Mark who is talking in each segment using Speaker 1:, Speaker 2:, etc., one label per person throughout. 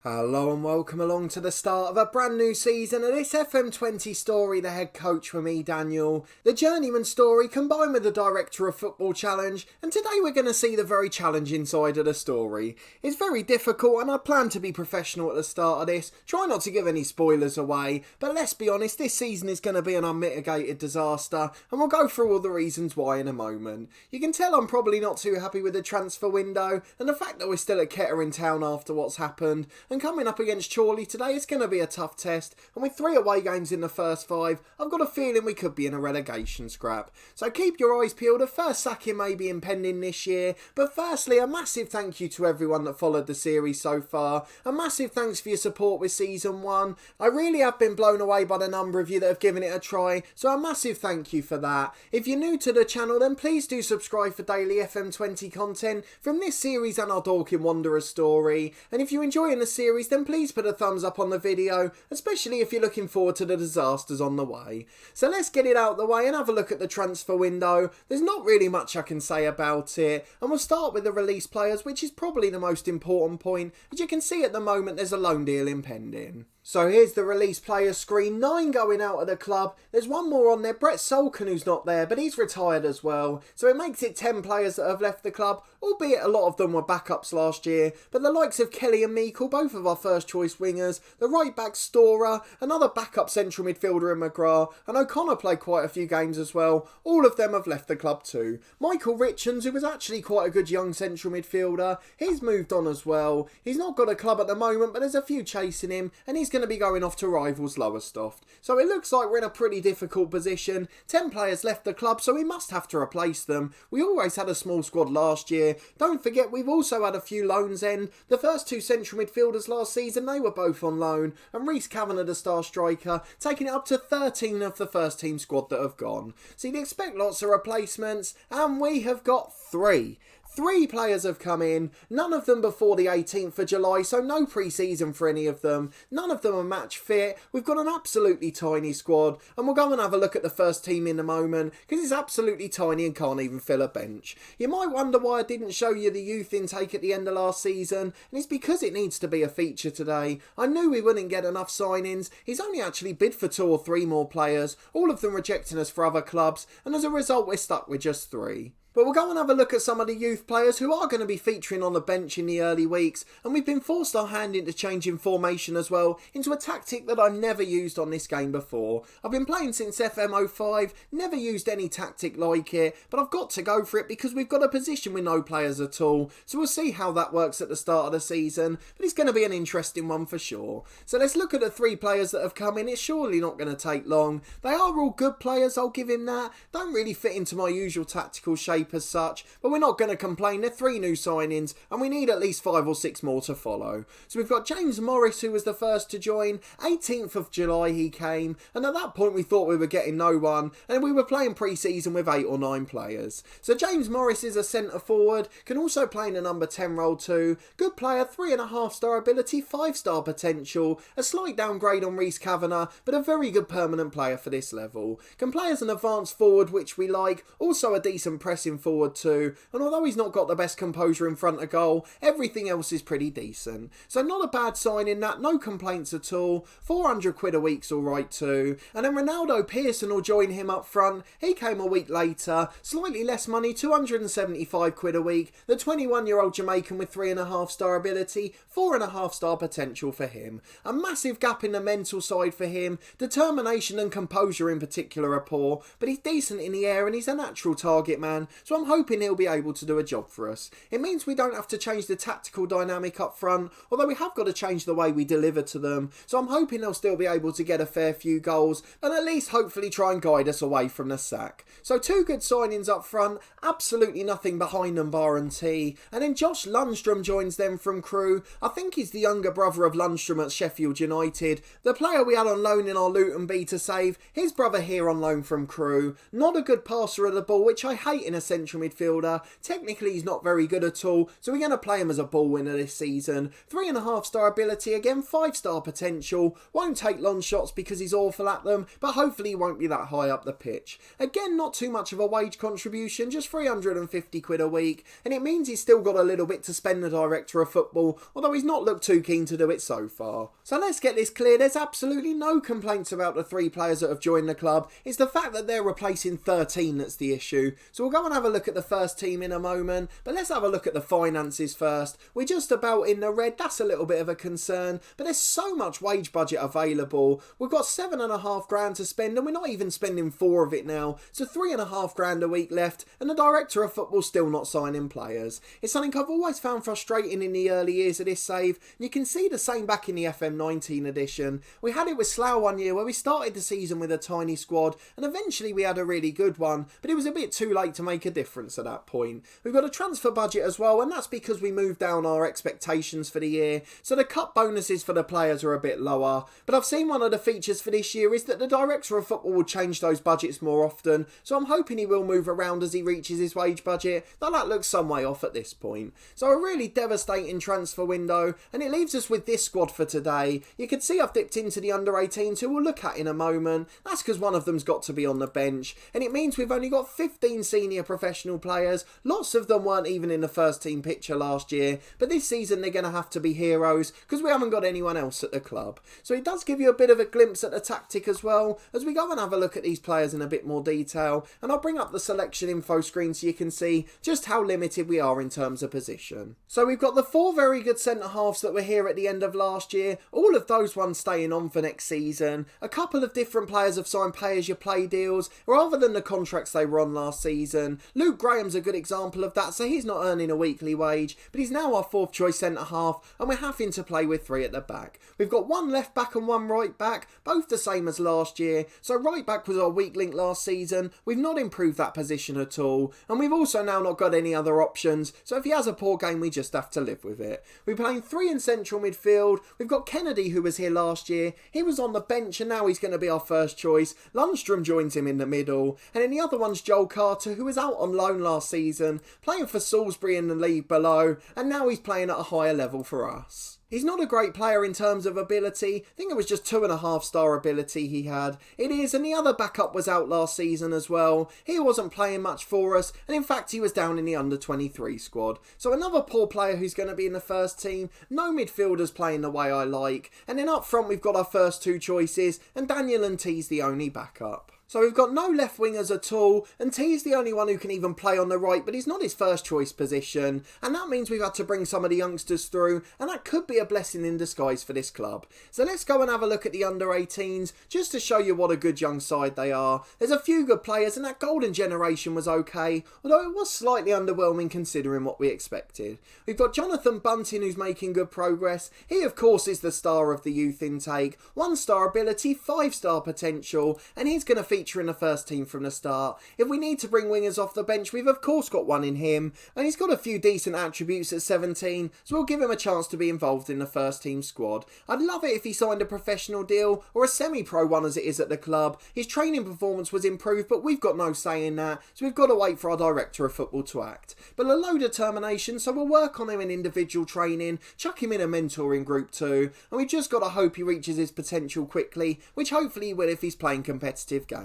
Speaker 1: Hello and welcome along to the start of a brand new season of this FM20 story, The Head Coach for me, Daniel. The Journeyman story combined with the Director of Football challenge, and today we're going to see the very challenging side of the story. It's very difficult and I plan to be professional at the start of this, try not to give any spoilers away, but let's be honest, this season is going to be an unmitigated disaster and we'll go through all the reasons why in a moment. You can tell I'm probably not too happy with the transfer window and the fact that we're still at Kettering Town after what's happened. And coming up against Chorley today, it's going to be a tough test. And with 3 away games in the first 5, I've got a feeling we could be in a relegation scrap. So keep your eyes peeled. The first sacking may be impending this year. But firstly, a massive thank you to everyone that followed the series so far. A massive thanks for your support with Season 1. I really have been blown away by the number of you that have given it a try. So a massive thank you for that. If you're new to the channel, then please do subscribe for daily FM20 content from this series and our Dorking Wanderers story. And if you're enjoying the series, then please put a thumbs up on the video, especially if you're looking forward to the disasters on the way. So let's get it out the way and have a look at the transfer window. There's not really much I can say about it, and we'll start with the release players, which is probably the most important point. As you can see at the moment, there's a loan deal impending. So here's the release players screen, 9 going out of the club. There's one more on there, Brett Solken, who's not there, but he's retired as well. So it makes it 10 players that have left the club, albeit a lot of them were backups last year. But the likes of Kelly and Meikle, both of our first choice wingers, the right back Storer, another backup central midfielder in McGrath, and O'Connor played quite a few games as well. All of them have left the club too. Michael Richards, who was actually quite a good young central midfielder, he's moved on as well. He's not got a club at the moment, but there's a few chasing him, and he's going to be going off to rivals Lowestoft. So it looks like we're in a pretty difficult position. 10 players left the club, so we must have to replace them. We always had a small squad last year. Don't forget, we've also had a few loans end. The first 2 central midfielders last season, they were both on loan, and Reece Kavanagh, the star striker, taking it up to 13 of the first team squad that have gone. So you'd expect lots of replacements, and we have got 3. 3 players have come in, none of them before the 18th of July, so no pre-season for any of them. None of them are match fit. We've got an absolutely tiny squad, and we'll go and have a look at the first team in a moment, because it's absolutely tiny and can't even fill a bench. You might wonder why I didn't show you the youth intake at the end of last season, and it's because it needs to be a feature today. I knew we wouldn't get enough signings. He's only actually bid for 2 or 3 more players, all of them rejecting us for other clubs, and as a result we're stuck with just 3. But we'll go and have a look at some of the youth players who are going to be featuring on the bench in the early weeks, and we've been forced our hand into changing formation as well, into a tactic that I've never used on this game before. I've been playing since FM05, never used any tactic like it, but I've got to go for it because we've got a position with no players at all, so we'll see how that works at the start of the season, but it's going to be an interesting one for sure. So let's look at the 3 players that have come in. It's surely not going to take long. They are all good players, I'll give him that. Don't really fit into my usual tactical shape as such, but we're not going to complain. They're 3 new signings and we need at least 5 or 6 more to follow. So we've got James Morris, who was the first to join. 18th of July he came, and at that point we thought we were getting no one, and we were playing pre-season with 8 or 9 players. So James Morris is a centre forward, can also play in a number 10 role too. Good player, 3.5 star ability, 5 star potential, a slight downgrade on Reece Kavanagh, but a very good permanent player for this level. Can play as an advanced forward, which we like, also a decent pressing forward too, and although he's not got the best composure in front of goal, everything else is pretty decent. So not a bad sign in that, no complaints at all. 400 quid a week's alright too. And then Ronaldo Pearson will join him up front. He came a week later, slightly less money, 275 quid a week. The 21-year-old Jamaican with 3.5 star ability, 4.5 star potential for him. A massive gap in the mental side for him. Determination and composure in particular are poor, but he's decent in the air and he's a natural target man, so I'm hoping he'll be able to do a job for us. It means we don't have to change the tactical dynamic up front, although we have got to change the way we deliver to them, so I'm hoping they'll still be able to get a fair few goals and at least hopefully try and guide us away from the sack. So 2 good signings up front, absolutely nothing behind them bar and T, and then Josh Lundstrom joins them from Crewe. I think he's the younger brother of Lundstrom at Sheffield United, the player we had on loan in our Luton B to save, his brother here on loan from Crewe. Not a good passer of the ball, which I hate in a central midfielder. Technically he's not very good at all, so we're going to play him as a ball winner this season. 3.5-star ability, again 5-star potential. Won't take long shots because he's awful at them, but hopefully he won't be that high up the pitch. Again, not too much of a wage contribution, just 350 quid a week, and it means he's still got a little bit to spend, the director of football, although he's not looked too keen to do it so far. So let's get this clear, there's absolutely no complaints about the 3 players that have joined the club. It's the fact that they're replacing 13 that's the issue. So we'll go and have a look at the first team in a moment, but let's have a look at the finances first. We're just about in the red, that's a little bit of a concern, but there's so much wage budget available. We've got 7.5 grand to spend, and we're not even spending 4 of it now, so 3.5 grand a week left, and the director of football's still not signing players. It's something I've always found frustrating in the early years of this save, and you can see the same back in the FM19 edition. We had it with Slough one year where we started the season with a tiny squad, and eventually we had a really good one, but it was a bit too late to make a difference at that point. We've got a transfer budget as well, and that's because we moved down our expectations for the year, so the cut bonuses for the players are a bit lower, but I've seen one of the features for this year is that the director of football will change those budgets more often, so I'm hoping he will move around as he reaches his wage budget, though that looks some way off at this point. So a really devastating transfer window, and it leaves us with this squad for today. You can see I've dipped into the under-18s, who we'll look at in a moment. That's because one of them's got to be on the bench, and it means we've only got 15 senior professional players. Lots of them weren't even in the first team picture last year, but this season they're going to have to be heroes because we haven't got anyone else at the club. So it does give you a bit of a glimpse at the tactic as well, as we go and have a look at these players in a bit more detail, and I'll bring up the selection info screen so you can see just how limited we are in terms of position. So we've got the 4 very good centre-halves that were here at the end of last year, all of those ones staying on for next season. A couple of different players have signed pay-as-you-play deals rather than the contracts they were on last season. Luke Graham's a good example of that, so he's not earning a weekly wage, but he's now our 4th choice centre-half, and we're having to play with 3 at the back. We've got 1 left back and 1 right back, both the same as last year, so right back was our weak link last season. We've not improved that position at all, and we've also now not got any other options, so if he has a poor game we just have to live with it. We're playing 3 in central midfield. We've got Kennedy, who was here last year. He was on the bench and now he's going to be our first choice. Lundstrom joins him in the middle, and then the other one's Joel Carter, who was out on loan last season, playing for Salisbury in the league below, and now he's playing at a higher level for us. He's not a great player in terms of ability. I think it was just 2.5-star ability he had. It is, and the other backup was out last season as well. He wasn't playing much for us, and in fact he was down in the under-23 squad. So another poor player who's going to be in the first team. No midfielders playing the way I like. And then up front we've got our first 2 choices, and Daniel and T's the only backup. So we've got no left wingers at all, and T's the only one who can even play on the right, but he's not his first choice position, and that means we've had to bring some of the youngsters through, and that could be a blessing in disguise for this club. So let's go and have a look at the under-18s, just to show you what a good young side they are. There's a few good players, and that golden generation was okay, although it was slightly underwhelming considering what we expected. We've got Jonathan Bunting, who's making good progress. He of course is the star of the youth intake. 1-star ability, 5-star potential, and he's going to feature in the first team from the start. If we need to bring wingers off the bench, we've of course got one in him, and he's got a few decent attributes at 17, so we'll give him a chance to be involved in the first team squad. I'd love it if he signed a professional deal, or a semi-pro one as it is at the club. His training performance was improved, but we've got no say in that, so we've got to wait for our director of football to act. But a load of determination, so we'll work on him in individual training, chuck him in a mentoring group too, and we've just got to hope he reaches his potential quickly, which hopefully he will if he's playing competitive games.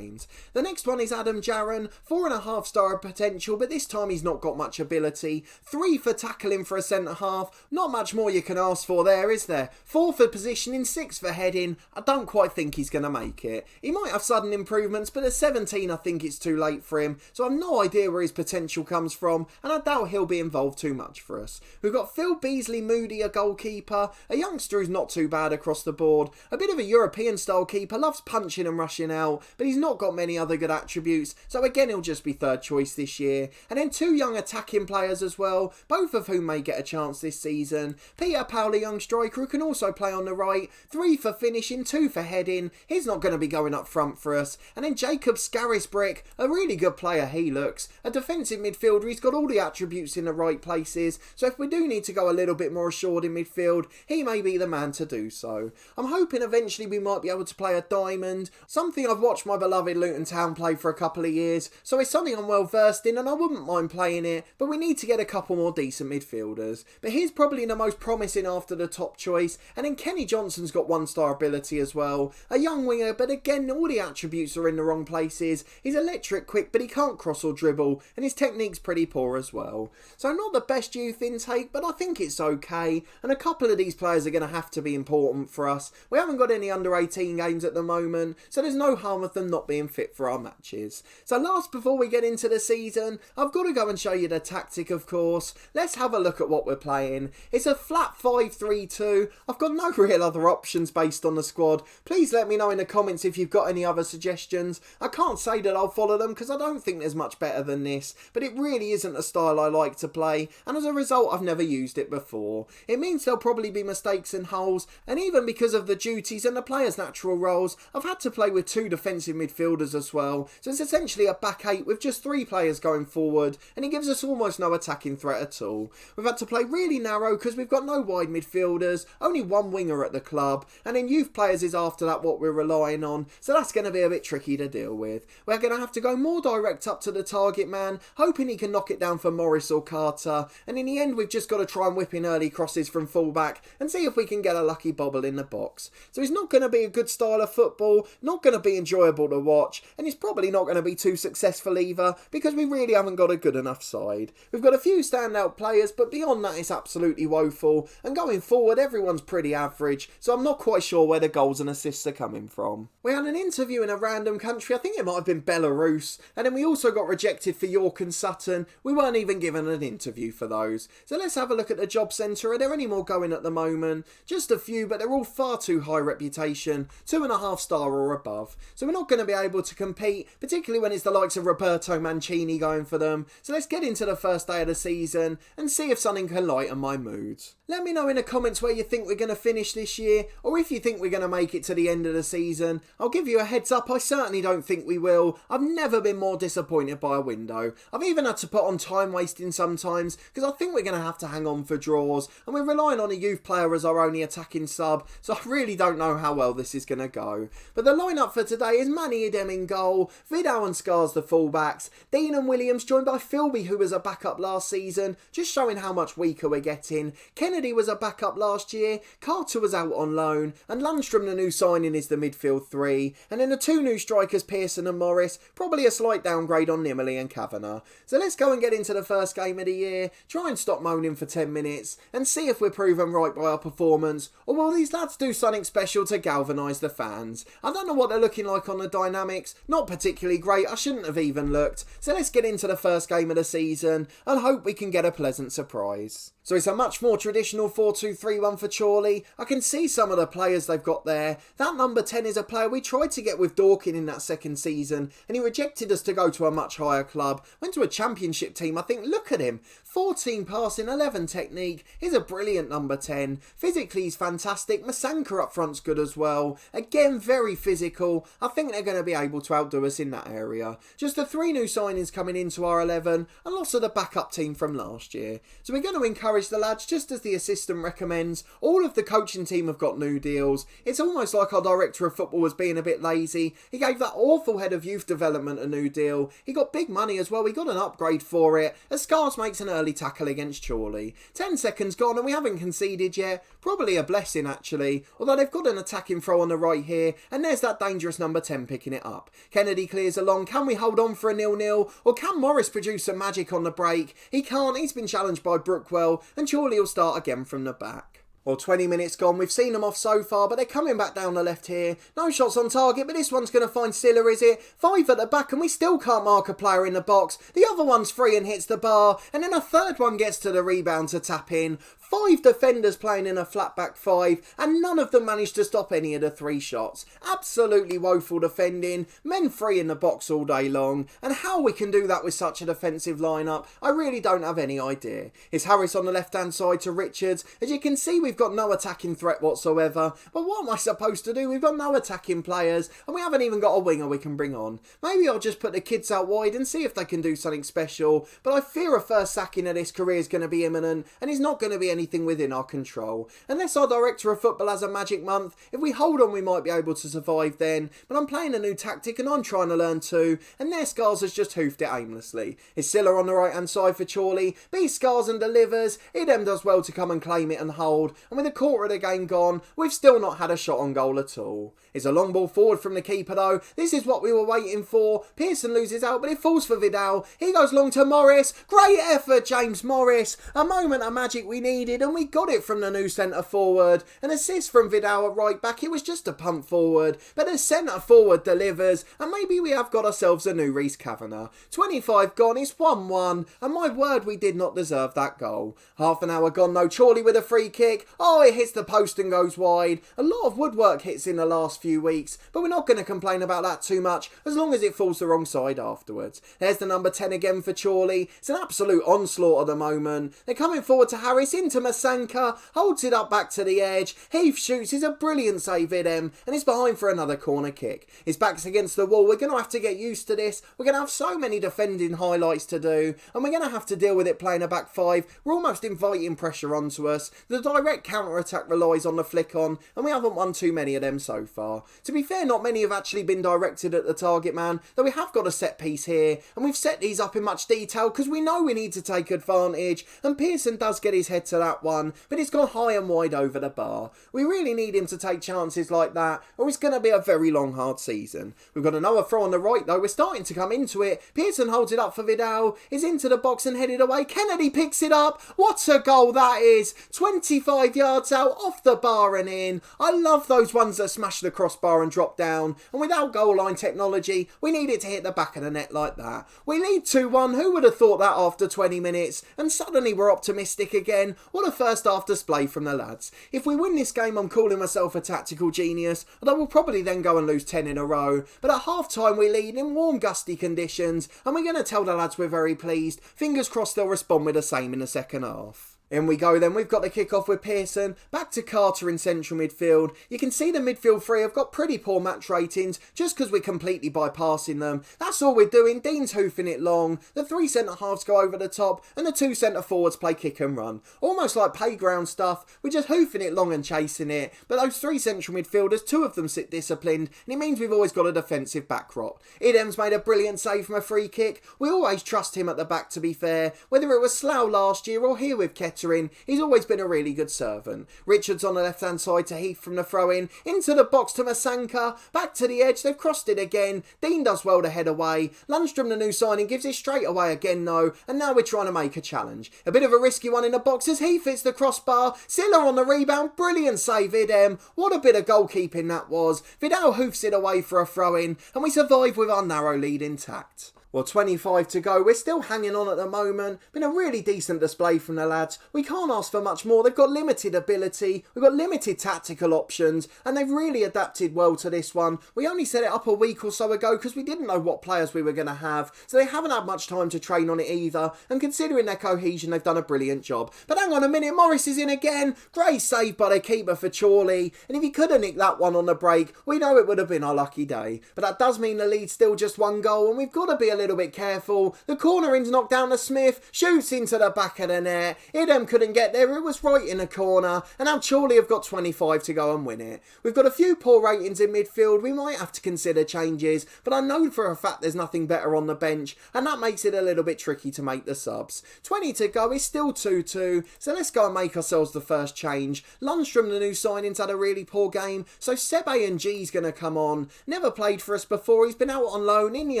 Speaker 1: The next one is Adam Jarron, 4.5-star potential, but this time he's not got much ability. 3 for tackling for a centre-half, not much more you can ask for there, is there? 4 for positioning, 6 for heading. I don't quite think he's going to make it. He might have sudden improvements, but at 17 I think it's too late for him, so I've no idea where his potential comes from, and I doubt he'll be involved too much for us. We've got Phil Beasley Moody, a goalkeeper, a youngster who's not too bad across the board, a bit of a European style keeper, loves punching and rushing out, but he's not got many other good attributes, so again he'll just be 3rd choice this year. And then 2 young attacking players as well, both of whom may get a chance this season. Peter Powell, a young striker who can also play on the right, 3 for finishing, 2 for heading. He's not going to be going up front for us. And then Jacob Scarisbrick, a really good player he looks, a defensive midfielder. He's got all the attributes in the right places, so if we do need to go a little bit more assured in midfield, he may be the man to do so. I'm hoping eventually we might be able to play a diamond, something I've watched my beloved beloved Luton Town play for a couple of years, so it's something I'm well versed in and I wouldn't mind playing it, but we need to get a couple more decent midfielders. But he's probably the most promising after the top choice, and then Kenny Johnson's got 1-star ability as well. A young winger, but again, all the attributes are in the wrong places. He's electric quick, but he can't cross or dribble, and his technique's pretty poor as well. So not the best youth intake, but I think it's okay, and a couple of these players are going to have to be important for us. We haven't got any under 18 games at the moment, so there's no harm with them not being fit for our matches. So last, before we get into the season, I've got to go and show you the tactic, of course. Let's have a look at what we're playing. It's a flat 5-3-2. I've got no real other options based on the squad. Please let me know in the comments if you've got any other suggestions. I can't say that I'll follow them because I don't think there's much better than this, but it really isn't a style I like to play, and as a result I've never used it before. It means there'll probably be mistakes and holes, and even because of the duties and the players' natural roles, I've had to play with 2 defensive midfielders as well, so it's essentially a back 8 with just 3 players going forward, and it gives us almost no attacking threat at all. We've had to play really narrow because we've got no wide midfielders, only 1 winger at the club, and in youth players is after that what we're relying on, so that's going to be a bit tricky to deal with. We're going to have to go more direct up to the target man, hoping he can knock it down for Morris or Carter, and in the end we've just got to try and whip in early crosses from fullback and see if we can get a lucky bobble in the box. So it's not going to be a good style of football, not going to be enjoyable to watch, and it's probably not going to be too successful either because we really haven't got a good enough side. We've got a few standout players, but beyond that it's absolutely woeful, and going forward everyone's pretty average, so I'm not quite sure where the goals and assists are coming from. We had an interview in a random country, I think it might have been Belarus, and then we also got rejected for York and Sutton. We weren't even given an interview for those. So let's have a look at the job centre. Are there any more going at the moment? Just a few, but they're all far too high reputation, 2.5 star or above. So we're not going to be able to compete, particularly when it's the likes of Roberto Mancini going for them. So let's get into the first day of the season and see if something can lighten my mood. Let me know in the comments where you think we're going to finish this year, or if you think we're going to make it to the end of the season. I'll give you a heads up, I certainly don't think we will. I've never been more disappointed by a window. I've even had to put on time wasting sometimes because I think we're going to have to hang on for draws, and we're relying on a youth player as our only attacking sub, so I really don't know how well this is going to go. But the lineup for today is Manny Idem in goal, Vidal and Scars the fullbacks, Dean and Williams joined by Philby, who was a backup last season, just showing how much weaker we're getting. Kennedy was a backup last year, Carter was out on loan, and Lundstrom, the new signing, is the midfield 3, and then the 2 new strikers Pearson and Morris, probably a slight downgrade on Nimmerly and Kavanagh. So let's go and get into the first game of the year, try and stop moaning for 10 minutes, and see if we're proven right by our performance, or will these lads do something special to galvanise the fans? I don't know what they're looking like on the dynamics, not particularly great, I shouldn't have even looked. So let's get into the first game of the season, and hope we can get a pleasant surprise. So it's a much more traditional 4-2-3-1 for Chorley. I can see some of the players they've got there. That number 10 is a player we tried to get with Dorking in that second season, and he rejected us to go to a much higher club. Went to a championship team, I think. Look at him. 14 passing, 11 technique. He's a brilliant number 10. Physically he's fantastic. Masanka up front's good as well. Again, very physical. I think they're going to be able to outdo us in that area. Just the 3 new signings coming into our 11, and lots of the backup team from last year. So we're going to encourage the lads just as the assistant recommends. All of the coaching team have got new deals. It's almost like our director of football was being a bit lazy. He gave that awful head of youth development a new deal. He got big money as well. We got an upgrade for it, as Scars makes an early tackle against Chorley. 10 seconds gone and we haven't conceded yet. Probably a blessing actually, although they've got an attacking throw on the right here, and there's that dangerous number 10 picking it up. Kennedy clears along. Can we hold on for a 0-0, or can Morris produce some magic on the break? He can't. He's been challenged by Brookwell, and Chorley will start again from the back. Well, 20 minutes gone. We've seen them off so far, but they're coming back down the left here. No shots on target, but this one's going to find Silla, is it? 5 at the back, and we still can't mark a player in the box. The other one's free and hits the bar, and then a third one gets to the rebound to tap in. 5 defenders playing in a flat back 5, and none of them managed to stop any of the 3 shots. Absolutely woeful defending, men free in the box all day long, and how we can do that with such a defensive lineup, I really don't have any idea. It's Harris on the left hand side to Richards. As you can see, we've got no attacking threat whatsoever. But what am I supposed to do? We've got no attacking players, and we haven't even got a winger we can bring on. Maybe I'll just put the kids out wide and see if they can do something special, but I fear a first sacking of this career is going to be imminent, and it's not going to be anything within our control. Unless our director of football has a magic month, if we hold on we might be able to survive then, but I'm playing a new tactic and I'm trying to learn too, and their Scars has just hoofed it aimlessly. It's Silla on the right hand side for Chorley, B Scars and delivers, Idem does well to come and claim it and hold, and with a quarter of the game gone, we've still not had a shot on goal at all. It's a long ball forward from the keeper though, this is what we were waiting for. Pearson loses out but it falls for Vidal, he goes long to Morris, great effort James Morris, a moment of magic we needed and we got it from the new centre forward. An assist from Vidal at right back, it was just a pump forward, but the centre forward delivers and maybe we have got ourselves a new Reece Kavanagh. 25 gone, it's 1-1 and my word we did not deserve that goal. Half an hour gone though, Chorley with a free kick, oh it hits the post and goes wide. A lot of woodwork hits in the last few weeks, but we're not going to complain about that too much as long as it falls the wrong side afterwards. There's the number 10 again for Chorley, it's an absolute onslaught at the moment. They're coming forward to Harris, into Masanka, holds it up back to the edge, Heath shoots, is a brilliant save Idem, and it's behind for another corner kick. His back's against the wall, we're going to have to get used to this, we're going to have so many defending highlights to do, and we're going to have to deal with it playing a back five. We're almost inviting pressure onto us, the direct counter-attack relies on the flick on, and we haven't won too many of them so far. To be fair, not many have actually been directed at the target man, though we have got a set piece here, and we've set these up in much detail because we know we need to take advantage, and Pearson does get his head to that one, but it's gone high and wide over the bar. We really need him to take chances like that, or it's going to be a very long, hard season. We've got another throw on the right though, we're starting to come into it, Pearson holds it up for Vidal, is into the box and headed away, Kennedy picks it up, what a goal that is, 25 yards out, off the bar and in. I love those ones that smash the crossbar and drop down, and without goal line technology, we need it to hit the back of the net like that. We lead 2-1, who would have thought that after 20 minutes, and suddenly we're optimistic again. What a first half display from the lads. If we win this game, I'm calling myself a tactical genius, although we'll probably then go and lose 10 in a row, but at half time we lead in warm gusty conditions, and we're going to tell the lads we're very pleased. Fingers crossed they'll respond with the same in the second half. In we go then, we've got the kick-off with Pearson, back to Carter in central midfield. You can see the midfield three have got pretty poor match ratings, just because we're completely bypassing them. That's all we're doing, Dean's hoofing it long, the three centre-halves go over the top, and the two centre-forwards play kick and run. Almost like playground stuff, we're just hoofing it long and chasing it, but those three central midfielders, two of them sit disciplined, and it means we've always got a defensive back rot. Idem's made a brilliant save from a free kick, we always trust him at the back to be fair, whether it was Slough last year or here with Kettering. He's always been a really good servant. Richards on the left hand side to Heath from the throw in, into the box to Masanka, back to the edge, they've crossed it again, Dean does well to head away, Lundstrom the new signing gives it straight away again though, and now we're trying to make a challenge. A bit of a risky one in the box as Heath hits the crossbar, Silla on the rebound, brilliant save Idem, what a bit of goalkeeping that was, Vidal hoofs it away for a throw in, and we survive with our narrow lead intact. Well, 25 to go, we're still hanging on at the moment, been a really decent display from the lads, we can't ask for much more, they've got limited ability, we've got limited tactical options, and they've really adapted well to this one. We only set it up a week or so ago because we didn't know what players we were going to have, so they haven't had much time to train on it either, and considering their cohesion they've done a brilliant job. But hang on a minute, Morris is in again, great save by the keeper for Chorley, and if he could have nicked that one on the break, we know it would have been our lucky day. But that does mean the lead's still just one goal, and we've got to be a little bit careful. The corner in's knocked down to Smith, shoots into the back of the net, Idem couldn't get there, it was right in the corner, and now Chorley have got 25 to go and win it. We've got a few poor ratings in midfield, we might have to consider changes, but I know for a fact there's nothing better on the bench, and that makes it a little bit tricky to make the subs. 20 to go, it's still 2-2, so let's go and make ourselves the first change. Lundstrom, the new signing's had a really poor game, so Sebe and G's going to come on. Never played for us before, he's been out on loan in the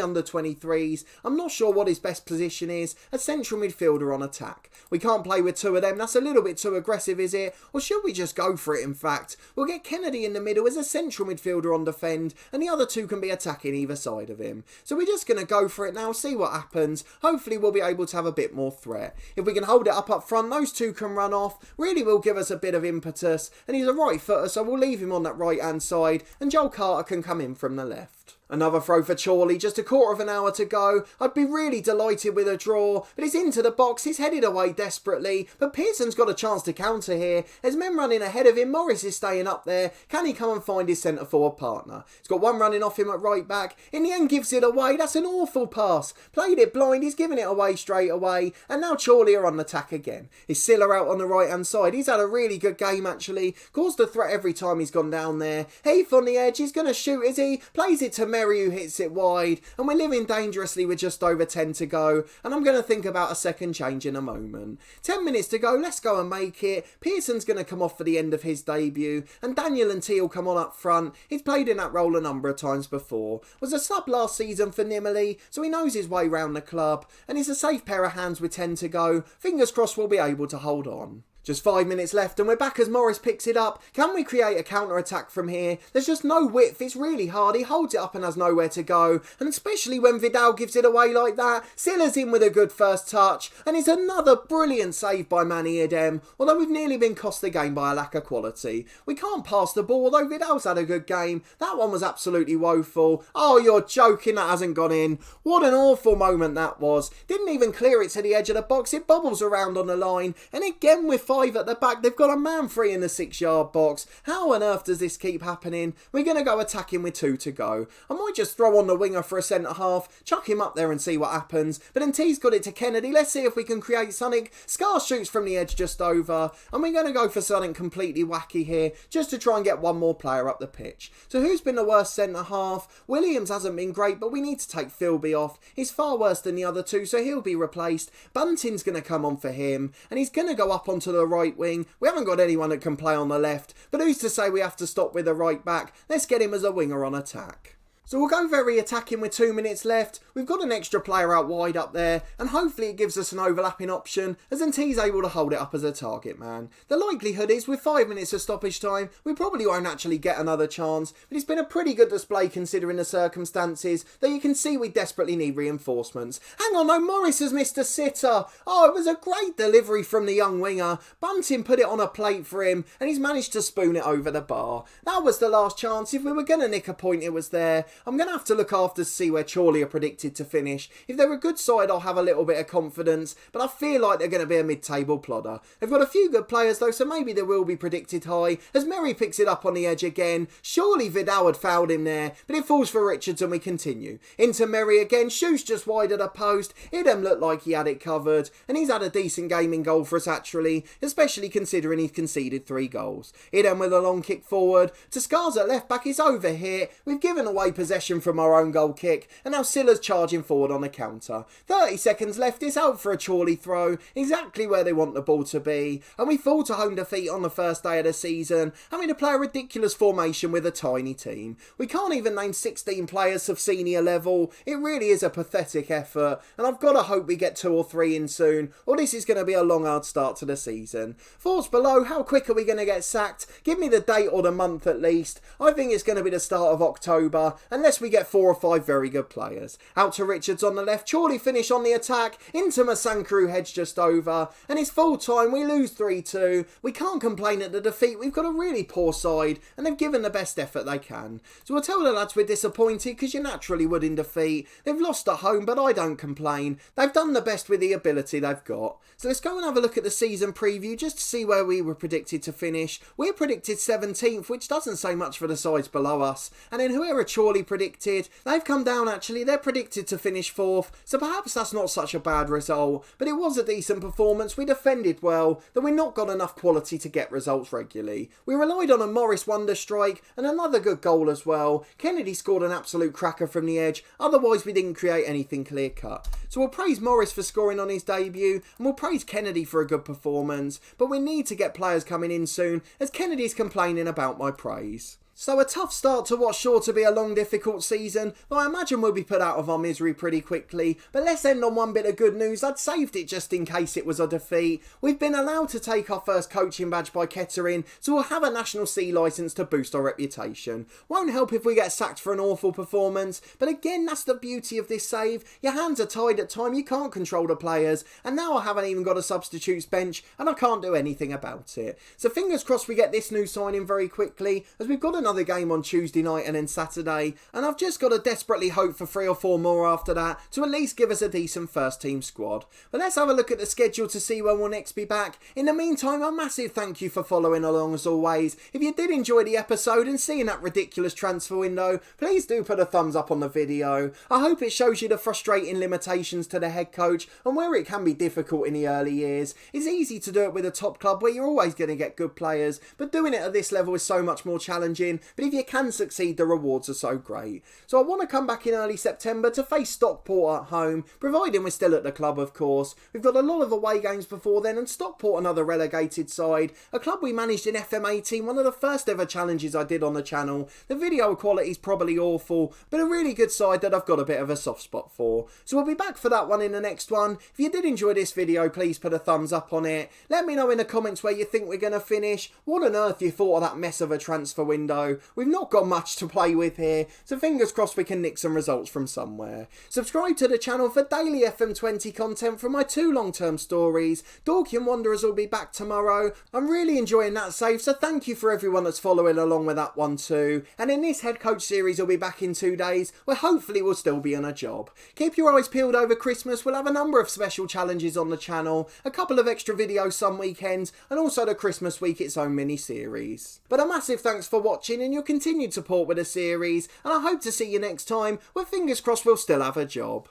Speaker 1: under-23s. I'm not sure what his best position is, a central midfielder on attack. We can't play with two of them, that's a little bit too aggressive, is it? Or should we just go for it in fact? We'll get Kennedy in the middle as a central midfielder on defend, and the other two can be attacking either side of him. So we're just going to go for it now, see what happens. Hopefully we'll be able to have a bit more threat. If we can hold it up front, those two can run off, really will give us a bit of impetus, and he's a right footer, so we'll leave him on that right hand side, and Joel Carter can come in from the left. Another throw for Chorley, just a quarter of an hour to go. I'd be really delighted with a draw, but he's into the box, he's headed away desperately, but Pearson's got a chance to counter here. There's men running ahead of him, Morris is staying up there. Can he come and find his centre forward partner? He's got one running off him at right back, in the end gives it away. That's an awful pass. Played it blind, he's giving it away straight away, and now Chorley are on attack again. Is Silla out on the right hand side? He's had a really good game actually, caused a threat every time he's gone down there. Heath on the edge, he's going to shoot, is he? Plays it to Merry who hits it wide, and we're living dangerously with just over 10 to go, and I'm going to think about a second change in a moment. 10 minutes to go, let's go and make it. Pearson's going to come off for the end of his debut, and Daniel and Teal come on up front. He's played in that role a number of times before, was a sub last season for Nimmerley, so he knows his way round the club, and he's a safe pair of hands with 10 to go. Fingers crossed we'll be able to hold on. Just 5 minutes left and we're back as Morris picks it up. Can we create a counter-attack from here? There's just no width, it's really hard. He holds it up and has nowhere to go. And especially when Vidal gives it away like that. Silla's in with a good first touch. And it's another brilliant save by Manny Idem. Although we've nearly been cost the game by a lack of quality. We can't pass the ball, although Vidal's had a good game. That one was absolutely woeful. Oh, you're joking, that hasn't gone in. What an awful moment that was. Didn't even clear it to the edge of the box. It bobbles around on the line. And again with 5 at the back, they've got a man free in the 6-yard box. How on earth does this keep happening? We're going to go attacking with 2 to go. I might just throw on the winger for a centre half, chuck him up there and see what happens. But then T's got it to Kennedy. Let's see if we can create something. Scar shoots from the edge just over, and we're going to go for something completely wacky here, just to try and get one more player up the pitch. So who's been the worst centre half? Williams hasn't been great, but we need to take Philby off. He's far worse than the other two, so he'll be replaced. Bunting's going to come on for him, and he's going to go up onto the right wing. We haven't got anyone that can play on the left, but who's to say we have to stop with the right back? Let's get him as a winger on attack. So we'll go very attacking with 2 minutes left. We've got an extra player out wide up there, and hopefully it gives us an overlapping option as Nt's able to hold it up as a target man. The likelihood is with 5 minutes of stoppage time, we probably won't actually get another chance, but it's been a pretty good display considering the circumstances, though you can see we desperately need reinforcements. Hang on, no, Morris has missed a sitter. Oh, it was a great delivery from the young winger. Bunting put it on a plate for him, and he's managed to spoon it over the bar. That was the last chance. If we were going to nick a point, it was there. I'm going to have to look after to see where Chorley are predicted to finish. If they're a good side, I'll have a little bit of confidence, but I feel like they're going to be a mid-table plodder. They've got a few good players though, so maybe they will be predicted high. As Merry picks it up on the edge again, surely Vidal had fouled him there, but it falls for Richards and we continue. Into Merry again, shoots just wide of the post. Idem looked like he had it covered, and he's had a decent game in goal for us actually, especially considering he's conceded 3 goals. Idem with a long kick forward, to Scars at left back, is over here. We've given away possession from our own goal kick, and now Silla's charging forward on a counter. 30 seconds left, it's out for a Chorley throw, exactly where they want the ball to be, and we fall to home defeat on the first day of the season, having to play a ridiculous formation with a tiny team. We can't even name 16 players of senior level. It really is a pathetic effort, and I've got to hope we get 2 or 3 in soon, or this is going to be a long hard start to the season. Thoughts below, how quick are we going to get sacked? Give me the date or the month at least. I think it's going to be the start of October, unless we get 4 or 5 very good players. Out to Richards on the left, Chorley finish on the attack, into Masankru heads just over, and it's full time, we lose 3-2. We can't complain at the defeat, we've got a really poor side, and they've given the best effort they can. So we'll tell the lads we're disappointed, because you naturally would in defeat. They've lost at home, but I don't complain. They've done the best with the ability they've got. So let's go and have a look at the season preview, just to see where we were predicted to finish. We're predicted 17th, which doesn't say much for the sides below us, and then whoever Chorley predicted, they've come down actually, they're predicted to finish 4th, so perhaps that's not such a bad result, but it was a decent performance. We defended well, though we've not got enough quality to get results regularly. We relied on a Morris wonder strike, and another good goal as well. Kennedy scored an absolute cracker from the edge, otherwise we didn't create anything clear cut. So we'll praise Morris for scoring on his debut, and we'll praise Kennedy for a good performance, but we need to get players coming in soon, as Kennedy's complaining about my praise. So a tough start to what's sure to be a long difficult season, though I imagine we'll be put out of our misery pretty quickly. But let's end on one bit of good news. I'd saved it just in case it was a defeat. We've been allowed to take our first coaching badge by Kettering, so we'll have a National C licence to boost our reputation. Won't help if we get sacked for an awful performance, but again, that's the beauty of this save. Your hands are tied at time, you can't control the players, and now I haven't even got a substitutes bench, and I can't do anything about it. So fingers crossed we get this new signing very quickly, as we've got an another game on Tuesday night and then Saturday, and I've just got to desperately hope for 3 or 4 more after that to at least give us a decent first team squad. But let's have a look at the schedule to see when we'll next be back. In the meantime, a massive thank you for following along as always. If you did enjoy the episode and seeing that ridiculous transfer window, please do put a thumbs up on the video. I hope it shows you the frustrating limitations to the head coach and where it can be difficult in the early years. It's easy to do it with a top club where you're always going to get good players, but doing it at this level is so much more challenging. But if you can succeed, the rewards are so great. So I want to come back in early September to face Stockport at home, providing we're still at the club, of course. We've got a lot of away games before then, and Stockport another relegated side, a club we managed in FM18, one of the first ever challenges I did on the channel. The video quality is probably awful, but a really good side that I've got a bit of a soft spot for. So we'll be back for that one in the next one. If you did enjoy this video, please put a thumbs up on it. Let me know in the comments where you think we're going to finish, what on earth you thought of that mess of a transfer window. We've not got much to play with here, so fingers crossed we can nick some results from somewhere. Subscribe to the channel for daily FM20 content from my 2 long-term stories. Dorking Wanderers will be back tomorrow. I'm really enjoying that save, so thank you for everyone that's following along with that one too. And in this head coach series, we'll be back in 2 days, where hopefully we'll still be on a job. Keep your eyes peeled over Christmas. We'll have a number of special challenges on the channel, a couple of extra videos some weekends, and also the Christmas week its own mini-series. But a massive thanks for watching and your continued support with the series, and I hope to see you next time, where fingers crossed we'll still have a job.